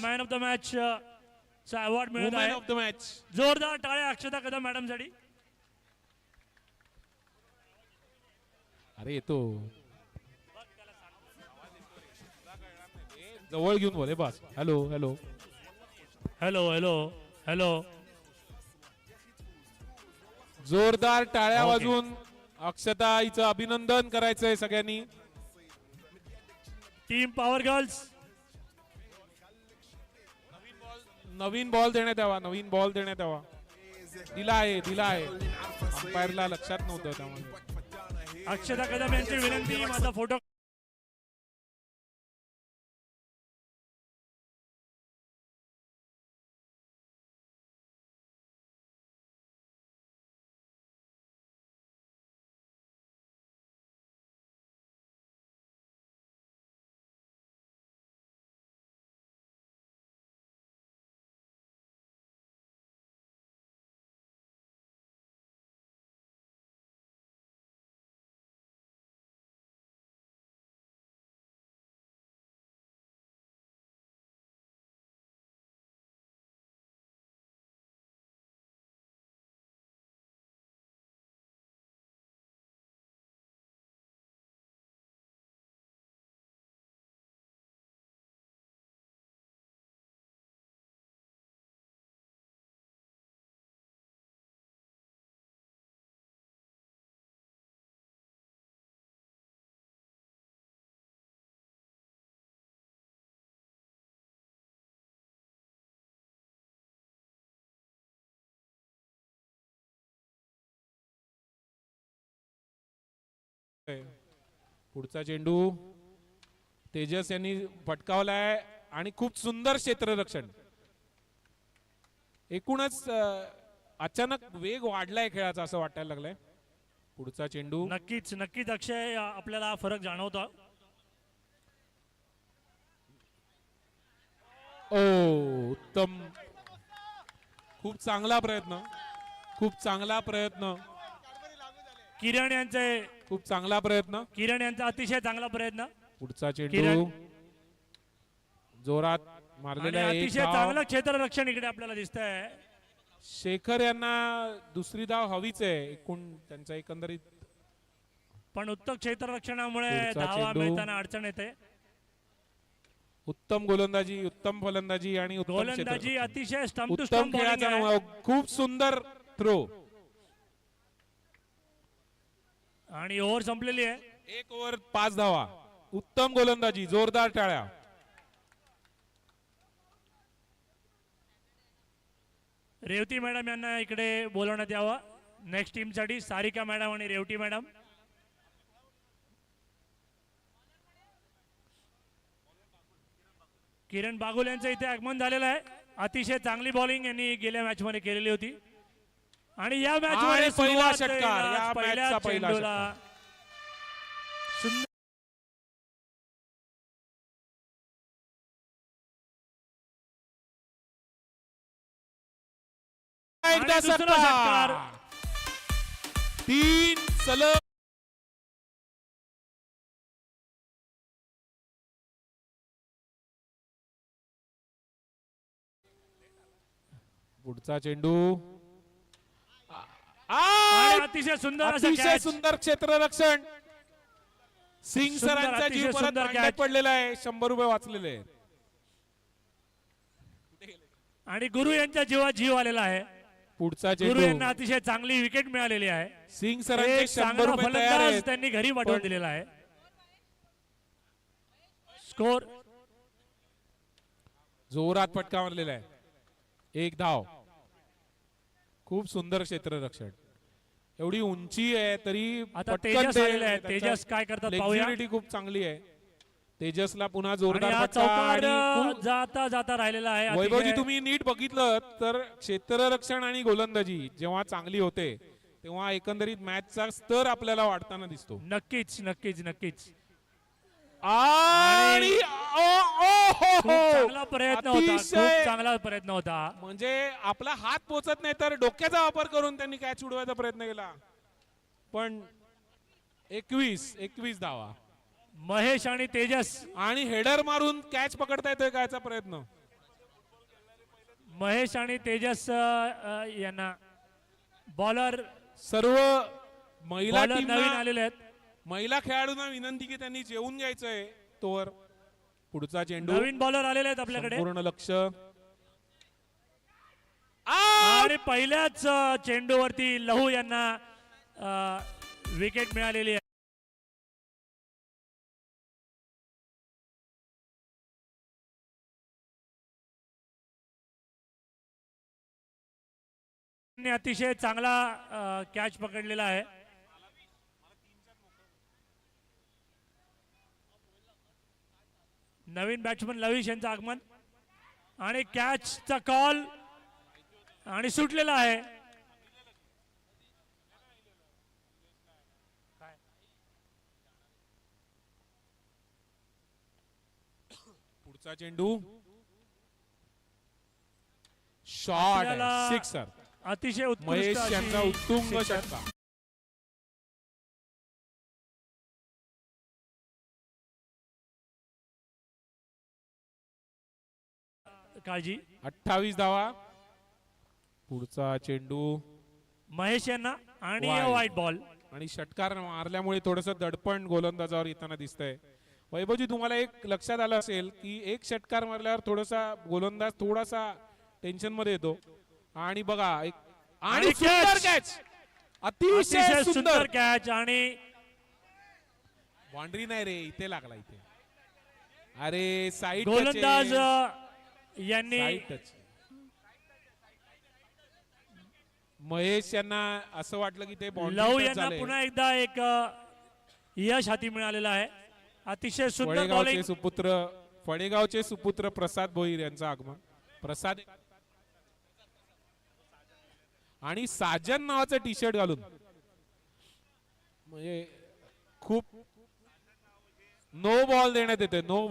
Man of the match चा award मिळत woman आहे. Of the match. जोरदार टाळ्या अक्षता कदम मॅडम साठी. अरे येतो जवळ घेऊन बोले बस. Hello hello hello hello hello. जोरदार टाळ्या Okay. वाजून अक्षता हिचं अभिनंदन करायचंय सगळ्यांनी. Team power girls. नवीन बॉल देण्यात यावा. नवीन बॉल देण्यात यावा. दिला आहे दिला आहे. अंपायरला लक्षात नव्हतं त्यामुळे. अक्षता कदम यांची विनंती माझा फोटो. पुढचा चेंडू तेजस यांनी फटकावलाय आणि खूप सुंदर क्षेत्ररक्षण. एकूणच अचानक वेग वाढलाय खेळाचा असं वाटायला लागलंय. पुढचा चेंडू. नक्कीच नक्कीच अक्षय आपल्याला फरक जाणवतो. ओ उत्तम. खूप चांगला प्रयत्न. खूप चांगला प्रयत्न. किरण यांचे खूप चांगला प्रयत्न. किरण यांचा अतिशय चांगला प्रयत्न. पुढचा चेंडू किरण. जोरात मारलेला आणि एक अतिशय धाव. चांगलं क्षेत्ररक्षण इकडे आपल्याला दिसतंय. शेखर यांना दुसरी धाव हवीच आहे. एकूण त्यांचा एकंदरीत पण उत्तम क्षेत्ररक्षणामुळे पुढचा धावा चेंडू. मिळताना अडचण येते. उत्तम गोलंदाजी, उत्तम फलंदाजी आणि उत्तम गोलंदाजी क्षेत्ररक्षण. अतिशय स्टंप टू उत्तम स्टंप खेळाचा बॉलिंग अनुभव. खूप सुंदर थ्रो. आणि ओव्हर संपलेली आहे. 1 ओव्हर 5 धावा. उत्तम गोलंदाजी. जोरदार टाळ्या. रेवती मॅडम यांना इकडे बोलवण्यात यावं नेक्स्ट टीम साठी. सारिका मॅडम आणि रेवती मॅडम. किरण बागुल यांचं इथे आगमन झालेलं आहे. अतिशय चांगली बॉलिंग यांनी गेल्या मॅच मध्ये केलेली होती आणि या मॅच मध्ये आणि पहिला सुरुवात षटकार. या पहिल्या मॅचचा पहिला चेंडूला सुंदर एकदा आणि दुसरा षटकार. षटकार. 3 सलग. पुढचा चेंडू. आणि अतिशय सुंदर असं अतिशय catch. सुंदर क्षेत्ररक्षण. सिंग सुंदर, सरांचा अतिशय जीव परत सुंदर मांड्यात catch. पडलेला आहे. 100 रुपये वाचलेले आहेत. आणि गुरु यांच्या जीवात जीव आलेला आहे. पुढचा गुरु चेंडू. यांना अतिशय चांगली विकेट मिळालेली आहे. सिंग सरांचे एक 100 चांगला रुपये तयार फलंदाज आहेत. त्यांनी घरी पाठवून दिलेला आहे. स्कोर. जोरात फटका मारलेला आहे. 1 धाव. खूप सुंदर क्षेत्ररक्षण. एवढी उंची आहे तरी आता पटकन तेजस ते- आलेले आहे. त्यांचा तेजस काय करतात पाहूया. flexibility खूप चांगली आहे. तेजसला पुन्हा आणि जोरदार हा फटका. चौकार आणि खूप- जाता जाता राहिलेला आहे. वैभवजी अतिशय- तुम्ही नीट बघितलं तर क्षेत्ररक्षण आणि गोलंदाजी जेव्हा चांगली होते तेव्हा एकंदरीत मॅचचा स्तर आपल्याला वाढताना दिसतो. नक्कीच नक्कीच नक्कीच. आणि खूप चांगला प्रयत्न होता. अतिशय- खूप चांगला प्रयत्न होता. म्हणजे आपला हात पोचत नाही तर डोक्याचा वापर करून त्यांनी कॅच उडवायचा प्रयत्न केला. पण 21 धावा. महेश आणि तेजस. आणि हेडर मारून कॅच पकडता येतोय कायचा प्रयत्न. महेश आणि तेजस यांना बॉलर सर्व महिला नवीन टीमला आलेले आहेत. महिला खेळाडूंना विनंती की त्यांनी जेवून घ्यायचंय तोवर पुढचा चेंडू नवीन बॉलर आलेले आहेत आपल्याकडे पूर्ण लक्ष आणि पहिल्याच चेंडूवरती लहू यांना विकेट मिळालेली आहे. त्यांनी अतिशय चांगला कॅच पकडलेला आहे. नवीन बॅट्समन लविश यांचं आगमन आणि कॅचचा कॉल आणि सुटलेला आहे. पुढचा चेंडू शॉट आपल्याला सिक्सर अतिशय महेश उत्कृष्ट यांचा अशी उत्तुंग sixer. षटकार काळजी 28 धावा पुढचा चेंडू महेश यांना आणि Wide. व्हाईट बॉल आणि षटकार मारल्यामुळे थोडस दडपण गोलंदाजावर येताना दिसतंय. वैभवजी तुम्हाला एक लक्षात आलं असेल की एक षटकार मारल्यावर थोडासा गोलंदाज थोडासा टेन्शन मध्ये येतो आणि बघा एक आणि आणि सुंदर catch. कॅच अतिशय सुंदर सुंदर कॅच आणि बाउंड्री नाही रे इथे लागला इथे अरे साईड गोलंदाज यांनी टच महेश यांना असं वाटलं की ते लव boundary touch यांना झालंय. पुन्हा एकदा एक यश हाती मिळालेलं आहे. अतिशय सुंदर फळेगावचे बॉलिंग सुपुत्र फळेगावचे सुपुत्र प्रसाद भोईर यांचं आगमन. प्रसाद आणि साजन नावाचं टी शर्ट घालून म्हणजे खूप नो बॉल देण्यात येते नो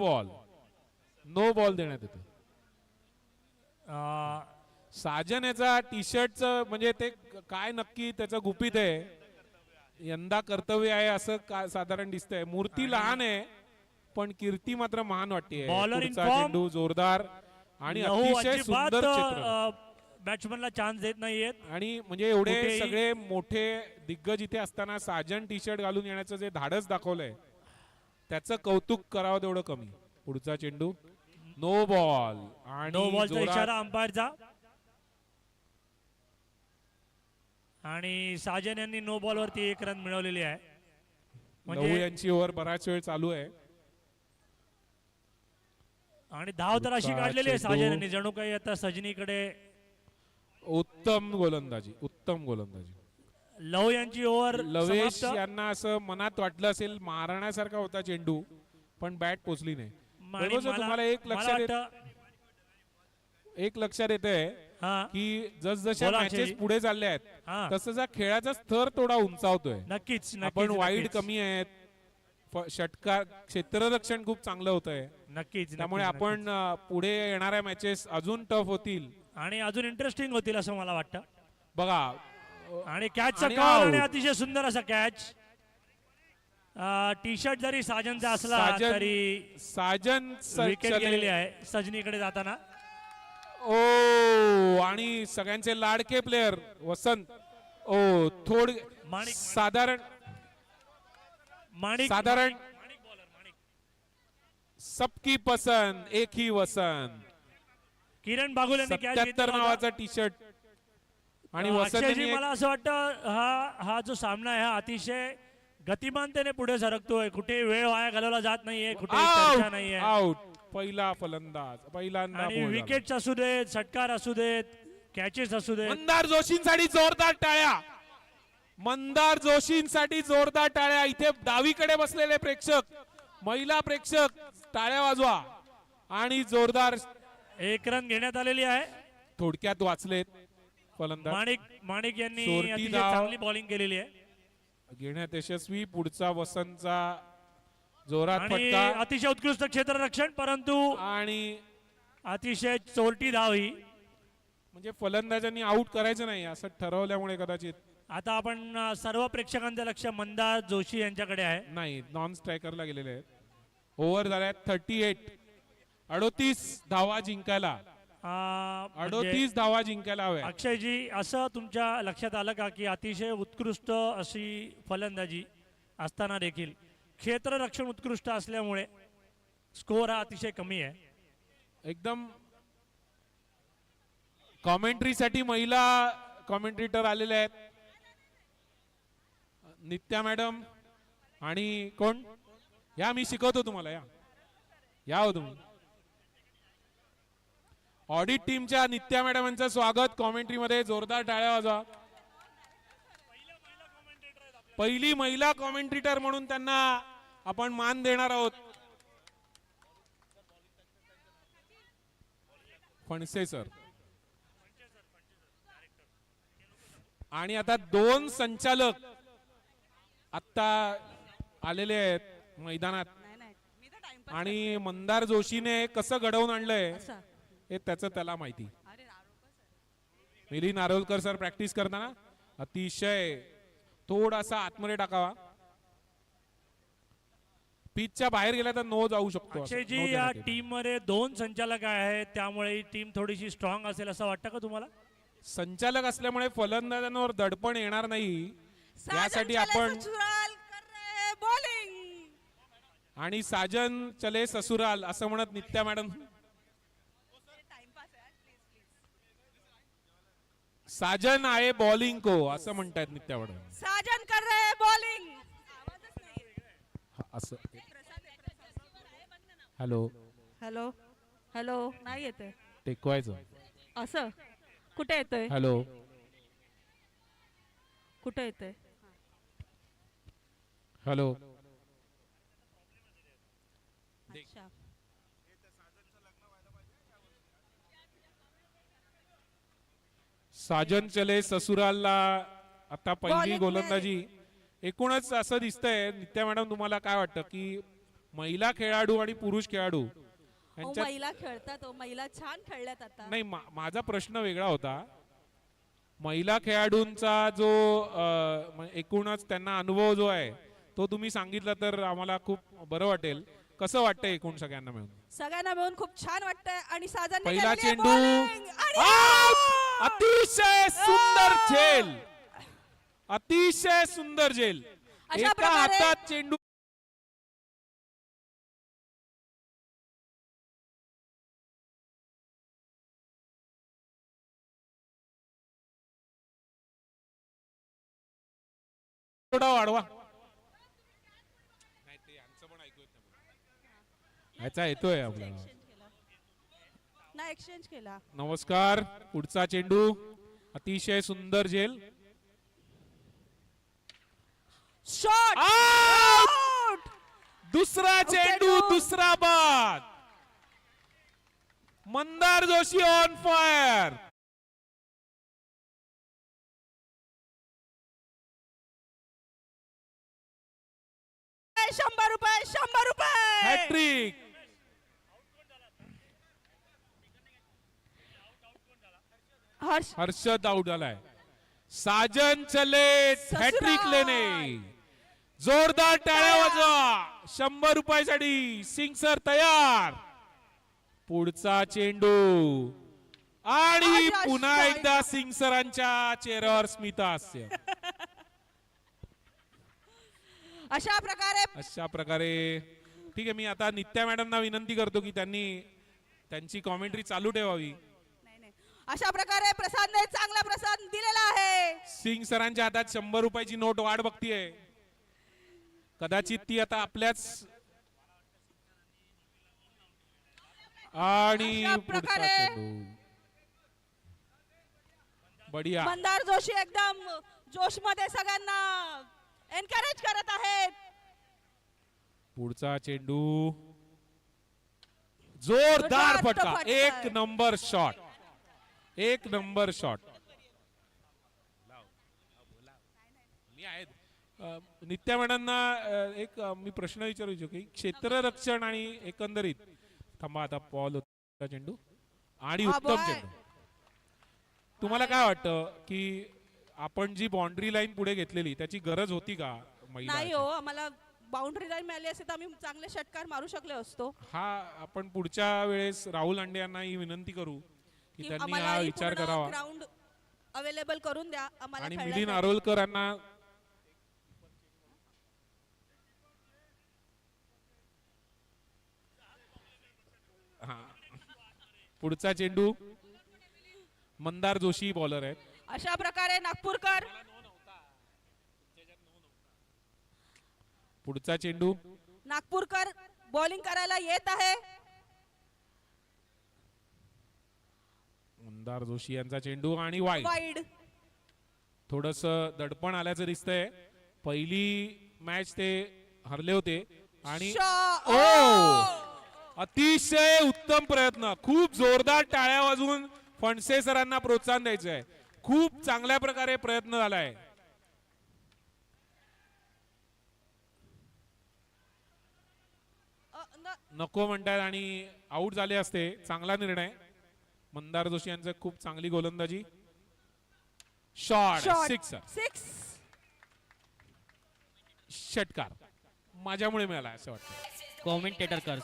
बॉल देण्यात येते. साजन याचा टी शर्टचं म्हणजे ते काय नक्की त्याचं गुपित आहे यंदा कर्तव्य आहे असं साधारण दिसतंय. मूर्ती लहान आहे पण कीर्ती मात्र महान वाटते. Bowler in पुढचा form. चेंडू जोरदार आणि लहू अतिशय अजिबात सुंदर चित्र बॅट्समनला चान्स देत नाहीयेत. आणि म्हणजे एवढे कुठेही- सगळे मोठे दिग्गज इथे असताना साजन टी शर्ट घालून येण्याचं जे धाडस दाखवलंय त्याचं कौतुक करावं तेवढं कमी. पुढचा चेंडू नो बॉल आणि नो बॉलचा जोरात इशारा अंपायरचा आणि साजन यांनी नो बॉल वरती 1 रन मिळवलेली आहे. लहू म्हणजे यांची ओव्हर बराच वेळ चालू आहे आणि धाव तर अशी पुढचा काढलेली आहे चेंडू. साजन यांनी जणू काही आता सजनीकडे. उत्तम गोलंदाजी लव यांची ओव्हर लवेश यांना असं मनात वाटलं असेल मारण्यासारखा होता चेंडू पण बॅट पोचली नाही. वैभव सर, तुम्हाला एक लक्षात येते की जसजशा बोला, मॅचेस अक्षयजी. पुढे चालले आहेत हा. तसं खेळाचा स्तर थोडा उंचावतोय. नक्कीच आपण वाईड कमी आहेत षटकार क्षेत्ररक्षण खूप चांगलं होत आहे नक्कीच त्यामुळे आपण पुढे येणाऱ्या मॅचेस अजून टफ होतील आणि अजून इंटरेस्टिंग होतील असं मला वाटतं. बघा आणि कॅचचा आणि कॉल आणि out. अतिशय सुंदर असा कॅच. टी शर्ट जरी साजनचा असला तरी साजन विकेट गेलेली आहे सजनीकडे जाताना. ओ आणि सगळ्यांचे लाडके प्लेयर वसंत ओ थोड माणिक. साधारण माणिक सबकी पसंद एक ही वसंत किरण बागुल यांनी कॅच 77 नावाचा टी शर्ट आणि वसंत अक्षयजी यांनी मला असं वाटतं हा जो सामना आहे हा अतिशय गतिमानतेने पुढे सरकतोय. कुठे वेळ वाया घालवला जात नाहीये कुठे चर्चा नाहीये. आउट पहिला फलंदाज पहिल्यांदा आणि ball झाला. विकेट्स असू देत षटकार असू देत कॅचेस असू देत. मंदार जोशींसाठी जोरदार टाळ्या मंदार जोशींसाठी जोरदार टाळ्या. इथे डावीकडे बसलेले प्रेक्षक महिला प्रेक्षक टाळ्या वाजवा आणि जोरदार 1 रन घेण्यात आलेली आहे. थोडक्यात वाचलेत फलंदाज माणिक यांनी चोरटी अतिशय धाव. चांगली बॉलिंग केलेली आहे घेण्यात यशस्वी. पुढचा वसंतचा जोरात आणि फटका अतिशय उत्कृष्ट क्षेत्ररक्षण परंतु आणि अतिशय चोरटी धाव ही. म्हणजे फलंदाजांनी आउट करायचं नाही असं ठरवल्यामुळे कदाचित. आता आपण सर्व प्रेक्षकांचं लक्ष मंदार जोशी यांच्याकडे आहे. नाही नॉन स्ट्रायकरला गेलेले आहेत. ओव्हर झाल्या 38 38 धावा जिंकायला म्हणजे 38 धावा जिंकायला हव्या. अक्षयजी, असं तुमच्या लक्षात आलं का की अतिशय उत्कृष्ट अशी फलंदाजी असताना देखील क्षेत्ररक्षण उत्कृष्ट असल्यामुळे स्कोअर हा अतिशय कमी आहे. एकदम कॉमेंट्रीसाठी महिला कॉमेंट्रेटर आलेले आहेत, नित्या मॅडम आणि कोण या, मी शिकवतो तुम्हाला, या हो तुम्ही. ऑडिट टीमच्या नित्या मॅडम यांचं स्वागत कॉमेंट्री मध्ये, जोरदार टाळ्या वाजवा. पहिली महिला कॉमेंट्रेटर म्हणून त्यांना आपण मान देणार आहोत. फणसे सर. आणि आता 2 संचालक आता आलेले आहेत मैदानात आणि मंदार जोशीने कसं घडवून आणलंय हे त्याला माहिती. मिलिंद नारोलकर सर प्रॅक्टिस करताना अतिशय थोडासा आतमध्ये टाकावा, पिचच्या बाहेर गेला तर नो जाऊ शकतो. अक्षयजी, या टीम मध्ये 2 संचालक आहेत, त्यामुळे ही टीम थोडीशी स्ट्रॉंग असेल असं वाटतं का तुम्हाला? संचालक असल्यामुळे फलंदाजांवर दडपण येणार नाही, यासाठी आपण आणि साजन चले ससुराल असं म्हणत नित्या मॅडम, साजन आहे बॉलिंग को असं म्हणतायत नित्या मॅडम. साजन कर रहे बॉलिंग. असं. हॅलो हॅलो हॅलो, नाही येते टेकवायचं असं. कुठे येतोय? हॅलो कुठे येतोय? हॅलो. अच्छा. साजन चले ससुरालला आता पहिली Bowling गोलंदाजी. एकूणच असं दिसतंय नित्या मॅडम, तुम्हाला काय वाटतं की महिला खेळाडू आणि पुरुष खेळाडू यांच्यात, महिला खेळतात, महिला छान खेळल्यात आता. नाही माझा प्रश्न वेगळा होता. महिला खेळाडूंचा जो एकूणच त्यांना अनुभव जो आहे तो तुम्ही सांगितला तर आम्हाला खूप बरं वाटेल. कसं वाटतंय एकूण सगळ्यांना मिळून? सगळ्यांना मिळून खूप छान वाटतंय. आणि साजन पहिला चेंडू अतिशय सुंदर झेल, अतिशय सुंदर झेल. अशा एका हातात चेंडू. थोडा वाढवा. ह्याचा येतोय आपल्याला. ना एक्सचेंज केला. नमस्कार. पुढचा चेंडू अतिशय सुंदर झेल. शॉट. आउट. दुसरा चेंडू, दुसरा बाद. Mandar Joshi on fire. ₹100 ₹100. Hattrick. Harshad out झालाय. साजन चले हॅट्रिक लेने. जोरदार टाळ्या वाजवा. ₹100 सिंग सर तयार. पुढचा चेंडू आणि पुन्हा एकदा सिंग सरांच्या चेहऱ्यावर स्मितहास्य. अशा प्रकारे ठीक आहे. मी आता नित्या मॅडमना विनंती करतो की त्यांनी त्यांची कॉमेंट्री चालू ठेवावी. अशा प्रकारे प्रसादने चांगला प्रसाद दिलेला आहे. सिंग सरांच्या हातात ₹100 नोट वाढ बघतीये. कदाचित ती आता आपल्याच. आणि पुढचा चेंडू बढिया. मंदार जोशी एकदम जोश मध्ये सगळ्यांना एनकरेज करत आहेत. पुढचा चेंडू जोरदार फटका. एक नंबर शॉट, एक नंबर शॉट. मी आहेत नित्या मॅडमना एक मी प्रश्न विचारू इच्छितो की क्षेत्ररक्षण आणि एकंदरीत थांबा. आता बॉल होता चेंडू आणि उत्तम चेंडू. तुम्हाला काय वाटतं की आपण जी बाउंड्री लाईन पुढे घेतलेली त्याची गरज होती का? नाही हो, आम्हाला बाउंड्री लाईन मिळाली असते तर आम्ही चांगले षटकार मारू शकले असतो. हा आपण पुढच्या वेळेस राहुल अंडे यांना ही विनंती करू की की त्यांनी आम्हाला हा ही विचार पूर्ण करावा ग्राउंड अवेलेबल करून द्या आम्हाला आणि खेळण्यासाठी. मिलिंद आरोलकरांना हा पुढचा चेंडू मंदार जोशी बॉलर आहेत. अशा प्रकारे नागपूरकर पुढचा चेंडू नागपूरकर बॉलिंग करायला येत आहे. मंदार जोशी यांचा चेंडू आणि वाईड. वाईड. थोडस दडपण आल्याचं दिसतंय. पहिली मॅच ते हरले होते आणि अतिशय उत्तम प्रयत्न. खूप जोरदार टाळ्या वाजवून फणसे सरांना प्रोत्साहन द्यायचं आहे. खूप चांगल्या प्रकारे प्रयत्न झालाय. नको म्हणतात आणि आउट झाले असते. चांगला निर्णय. मंदार जोशी यांचं खूप चांगली गोलंदाजी. Shot sixer. 6. षटकार माझ्यामुळे मिळाला असं वाटतं. कॉमेंटेटर कर्स.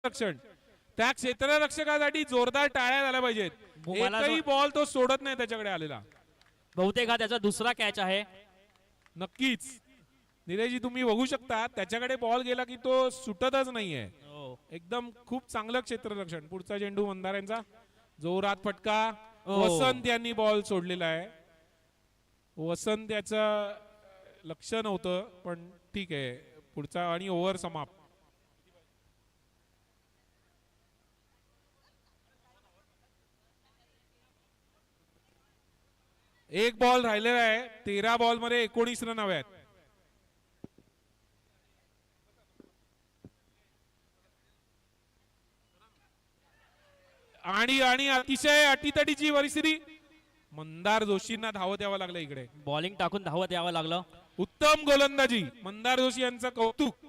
रक्षण त्या क्षेत्ररक्षकासाठी जोरदार टाळ्या झाल्या पाहिजेत. मला एकही बॉल तो सोडत नाही त्याच्याकडे आलेला. बहुतेक हा त्याचा दुसरा कॅच आहे. नक्कीच निलेशजी तुम्ही बघू शकता त्याच्याकडे बॉल गेला की तो सुटतच नाहीये. एकदम खूप चांगलं क्षेत्ररक्षण. पुढचा चेंडू मंदार यांचा जोरात फटका. वसंत यांनी बॉल सोडलेला आहे. वसंत याचं लक्ष नव्हतं पण ठीक आहे. पुढचा आणि ओव्हर समाप्त. एक बॉल राहिलेला आहे. 13 बॉल मध्ये 19 रन हवे आहेत. आणि अतिशय अटीतटीची परिस्थिती. मंदार जोशींना धावत यावं लागलं इकडे. बॉलिंग टाकून धावत यावं लागलं. उत्तम गोलंदाजी मंदार जोशी यांचं कौतुक.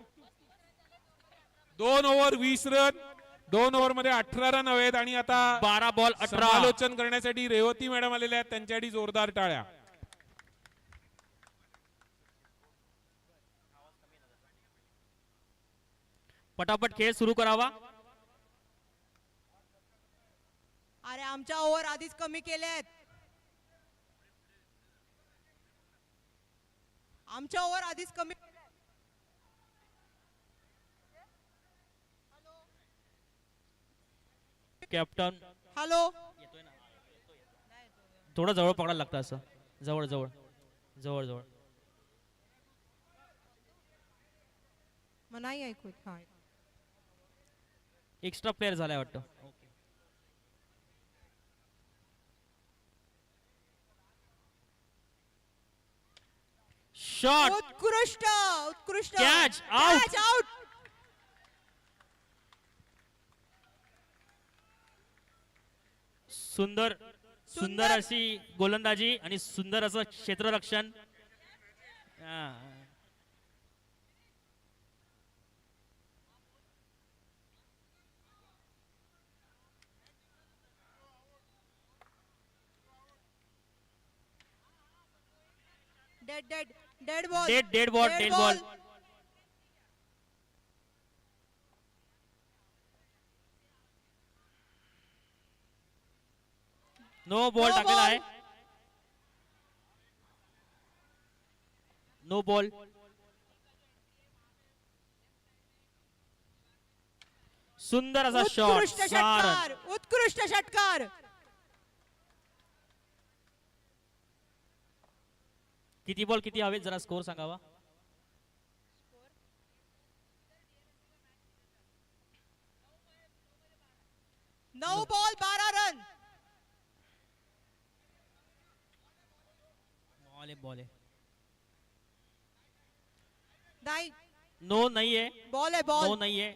2 ओव्हर 20 रन. 2 ओव्हर मध्ये 18 रन हवेत आणि आता 12 बॉल 18. समालोचन करण्यासाठी रेवती मॅडम आलेल्या आहेत. त्यांच्यासाठी जोरदार टाळ्या. पटापट खेळ सुरू करावा. अरे आमच्या ओव्हर आधीच कमी केले आहेत. आमच्या ओव्हर आधीच कमी. Captain hello. थोडं जवळ पकडायला लागतं असं. जवळ जवळ जवळ जवळ. मग नाही ऐकू येत. हा एक्स्ट्रा प्लेअर झालाय वाटतं. शॉट. उत्कृष्ट उत्कृष्ट. Catch, out. Catch, out. सुंदर सुंदर अशी गोलंदाजी आणि सुंदर असं क्षेत्ररक्षण. Dead dead dead ball. Dead ball. Dead ball. No ball No टाकलेला ball. आहे. No ball. सुंदर असा शॉट. उत्कृष्ट षटकार. उत्कृष्ट षटकार. किती बॉल किती हवे जरा स्कोर सांगावा. नऊ बॉल 12 रन. बॉल आहे. नाही नो नाहीये. बॉल आहे. नो बॉल नाहीये.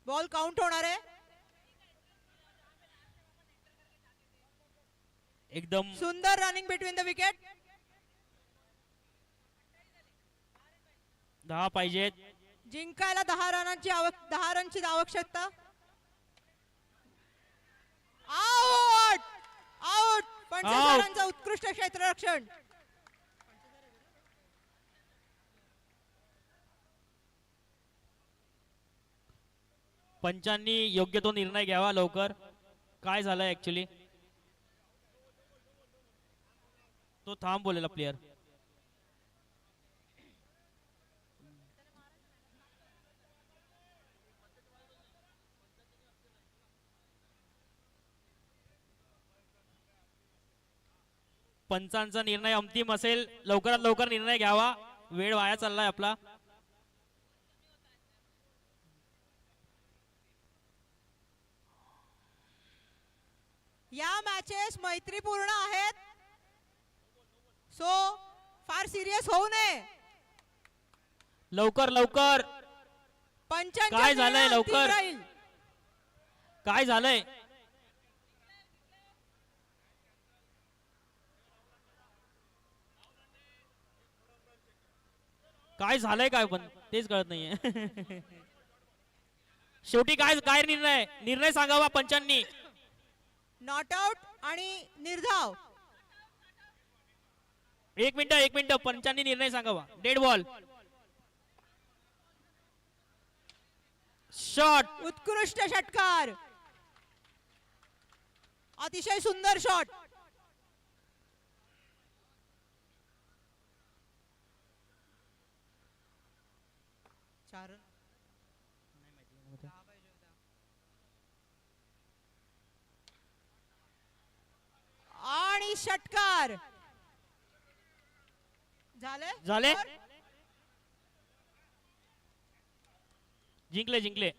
बॉल काउंट होणार आहे. एकदम सुंदर रनिंग बिटवीन द विकेट. 10 पाहिजेत. जिंकायला 10 रनची आवश्यकता. आउट आउट पंचेसरांचं उत्कृष्ट क्षेत्ररक्षण. पंचांनी योग्य तो निर्णय घ्यावा लवकर. काय झालंय ऍक्च्युली तो थांब बोलेला प्लेअर. पंचांचा निर्णय अंतिम असेल. लवकरात लवकर निर्णय घ्यावा. वेळ वाया चाललाय आपला. या मॅचेस मैत्रीपूर्ण आहेत, सो फार सिरियस होऊ नये. लवकर लवकर. पंचांचा काय झालंय? निर्णय अंतिम लवकर. राहील. काय झालंय? काय झालंय काय पण तेच कळत नाहीये. शेवटी काय काय निर्णय सांगावा पंचांनी. नॉट आउट आणि निर्धाव. एक मिनिट पंचांनी निर्णय सांगावा. Dead ball. शॉट. उत्कृष्ट षटकार. अतिशय सुंदर शॉट. आणि षटकार झाले. जिंकले